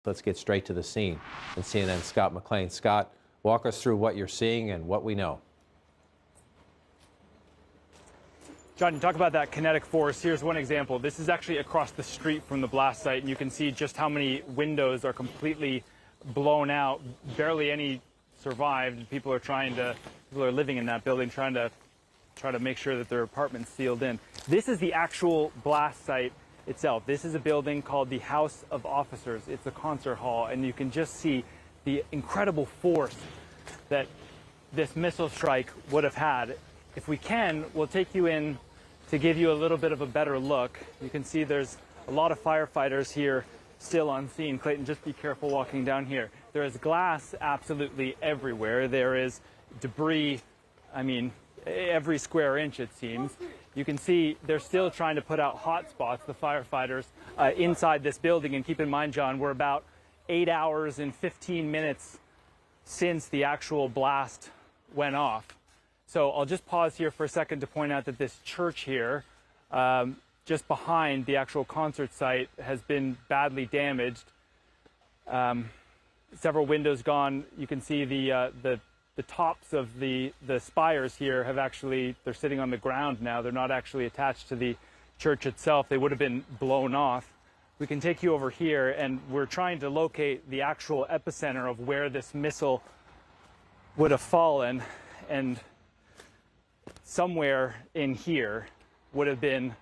Let's get straight to the scene. And CNN's Scott McLean. Scott, walk us through what you're seeing and what we know. John, you talk about that kinetic force. Here's one example. This is actually across the street from the blast site, and you can see just how many windows are completely blown out. Barely any survived. People are living in that building, trying to make sure that their apartment's sealed in. This is the actual blast site itself. This is a building called the House of Officers. It's a concert hall, and you can just see the incredible force that this missile strike would have had. If we can, we'll take you in to give you a little bit of a better look. You can see there's a lot of firefighters here still on scene. Clayton, just be careful walking down here. There is glass absolutely everywhere. There is debris, I mean, every square inch, it seems. You can see they're still trying to put out hot spots, the firefighters, inside this building. And keep in mind, John, we're about 8 hours and 15 minutes since the actual blast went off. So I'll just pause here for a second to point out that this church here, just behind the actual concert site, has been badly damaged. Several windows gone. You can see the tops of the spires here they're sitting on the ground now. They're not actually attached to the church itself. They would have been blown off. We can take you over here, and we're trying to locate the actual epicenter of where this missile would have fallen, and somewhere in here would have been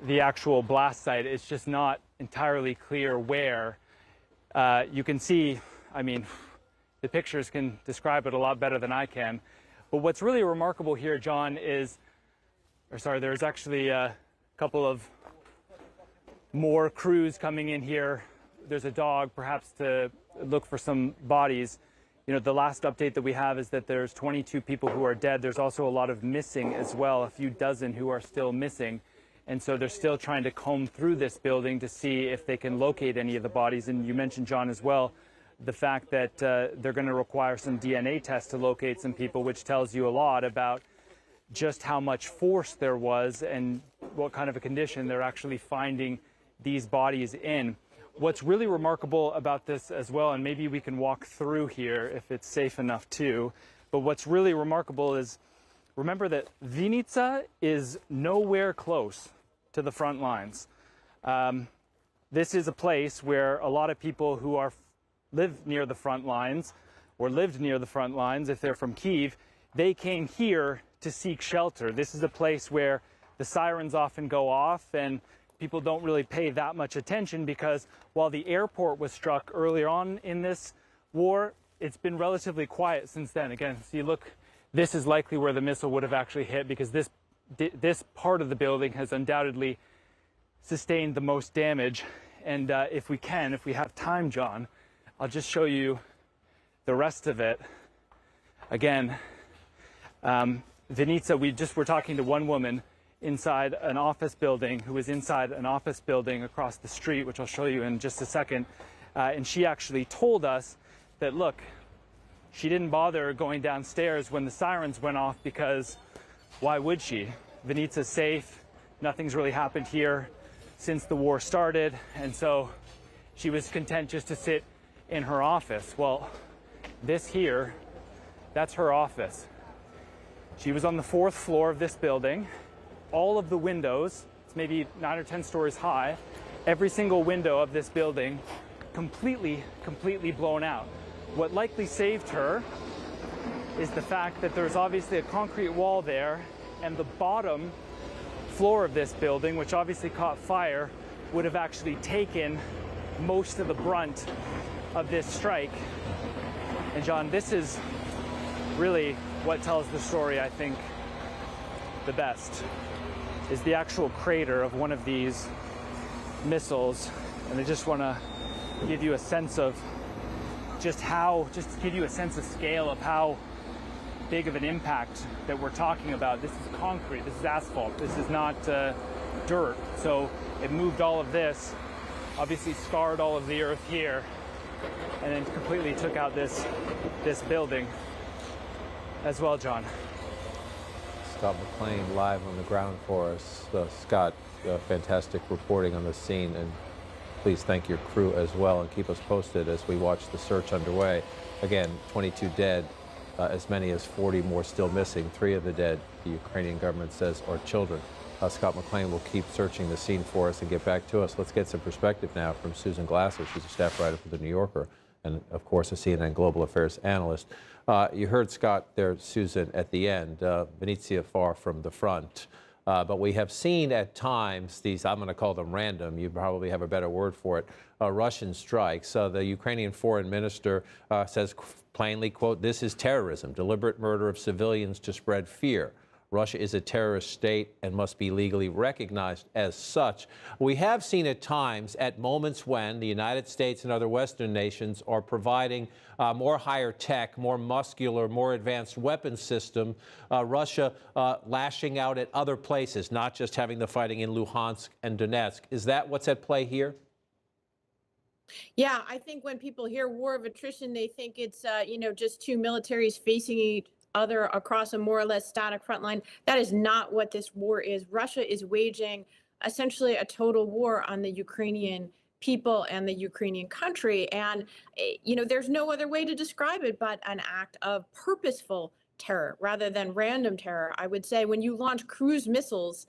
the actual blast site. It's just not entirely clear where. You can see, I mean, the pictures can describe it a lot better than I can. But what's really remarkable here, John, there's actually a couple of more crews coming in here. There's a dog, perhaps to look for some bodies. You know, the last update that we have is that there's 22 people who are dead. There's also a lot of missing as well, a few dozen who are still missing. And so they're still trying to comb through this building to see if they can locate any of the bodies. And you mentioned, John, as well, the fact that they're going to require some DNA tests to locate some people, which tells you a lot about just how much force there was and what kind of a condition they're actually finding these bodies in. What's really remarkable about this as well, and maybe we can walk through here if it's safe enough too, but what's really remarkable is, remember that Vinnytsia is nowhere close to the front lines. This is a place where a lot of people who live near the front lines, or lived near the front lines, if they're from Kyiv, they came here to seek shelter. This is a place where the sirens often go off, and people don't really pay that much attention because while the airport was struck earlier on in this war, it's been relatively quiet since then. Again, so you look, this is likely where the missile would have actually hit, because this part of the building has undoubtedly sustained the most damage. And if we have time, John, I'll just show you the rest of it. Again, Vinnytsia, we're talking to one woman inside an office building who was inside an office building across the street, which I'll show you in just a second. And she actually told us that, look, she didn't bother going downstairs when the sirens went off because why would she? Vinnytsia's safe. Nothing's really happened here since the war started. And so she was content just to sit in her office. Well, this here, that's her office. She was on the 4th floor of this building. All of the windows, it's maybe 9 or 10 stories high, every single window of this building completely blown out. What likely saved her is the fact that there's obviously a concrete wall there, and the bottom floor of this building, which obviously caught fire, would have actually taken most of the brunt of this strike. And John, this is really what tells the story, I think, the best, is the actual crater of one of these missiles. And I just want to give you a sense of just to give you a sense of scale of how big of an impact that we're talking about. This is concrete, this is asphalt, this is not dirt. So it moved all of this, obviously scarred all of the earth here, and then completely took out this building as well, John. Scott McLean live on the ground for us. Scott, fantastic reporting on the scene, and Please thank your crew as well and keep us posted as we watch the search underway. Again, 22 dead, as many as 40 more still missing. 3 of the dead, the Ukrainian government says, are children. Scott McLean will keep searching the scene for us and get back to us. Let's get some perspective now from Susan Glasser. She's a staff writer for The New Yorker and, of course, a CNN Global Affairs analyst. You heard Scott there, Susan, at the end. Vinnytsia far from the front. But we have seen at times these, I'm going to call them random, you probably have a better word for it, Russian strikes. The Ukrainian foreign minister says plainly, quote, "This is terrorism, deliberate murder of civilians to spread fear. Russia is a terrorist state and must be legally recognized as such." We have seen at times, at moments when the United States and other Western nations are providing more higher tech, more muscular, more advanced weapon system, Russia lashing out at other places, not just having the fighting in Luhansk and Donetsk. Is that what's at play here? Yeah, I think when people hear war of attrition, they think it's, just two militaries facing each other across a more or less static front line. That is not what this war is. Russia is waging essentially a total war on the Ukrainian people and the Ukrainian country. And, there's no other way to describe it but an act of purposeful terror rather than random terror. I would say when you launch cruise missiles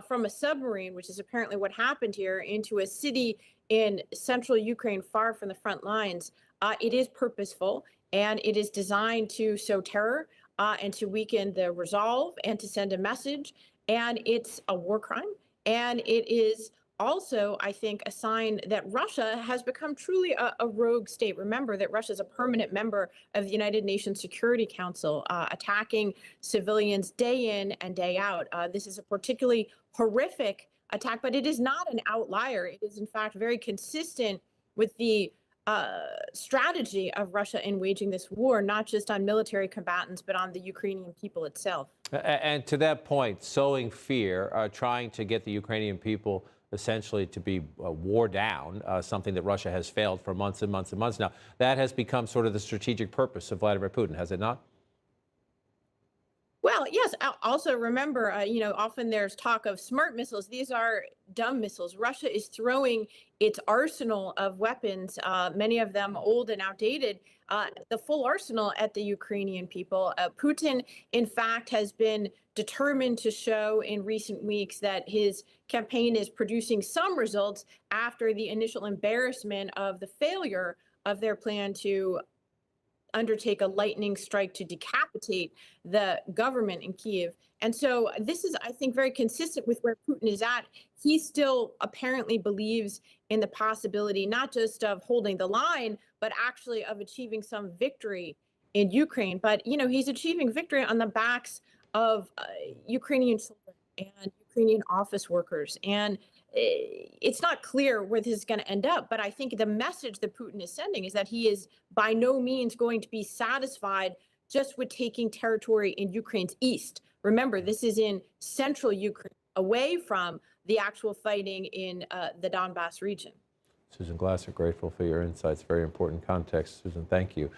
from a submarine, which is apparently what happened here, into a city in central Ukraine, far from the front lines, it is purposeful and it is designed to sow terror and to weaken the resolve and to send a message. And it's a war crime. And it is also, I think, a sign that Russia has become truly a rogue state. Remember that Russia is a permanent member of the United Nations Security Council, attacking civilians day in and day out. This is a particularly horrific attack, but it is not an outlier. It is, in fact, very consistent with the strategy of Russia in waging this war, not just on military combatants, but on the Ukrainian people itself. And to that point, sowing fear, trying to get the Ukrainian people essentially to be wore down, something that Russia has failed for months and months and months now. That has become sort of the strategic purpose of Vladimir Putin, has it not? Well, yes. Also, remember, often there's talk of smart missiles. These are dumb missiles. Russia is throwing its arsenal of weapons, many of them old and outdated, the full arsenal at the Ukrainian people. Putin, in fact, has been determined to show in recent weeks that his campaign is producing some results after the initial embarrassment of the failure of their plan to undertake a lightning strike to decapitate the government in Kiev. And so this is, I think, very consistent with where Putin is at. He still apparently believes in the possibility not just of holding the line, but actually of achieving some victory in Ukraine. But, he's achieving victory on the backs of Ukrainian children and Ukrainian office workers. And it's not clear where this is going to end up, but I think the message that Putin is sending is that he is by no means going to be satisfied just with taking territory in Ukraine's east. Remember, this is in central Ukraine, away from the actual fighting in the Donbass region. Susan Glasser, grateful for your insights. Very important context. Susan, thank you.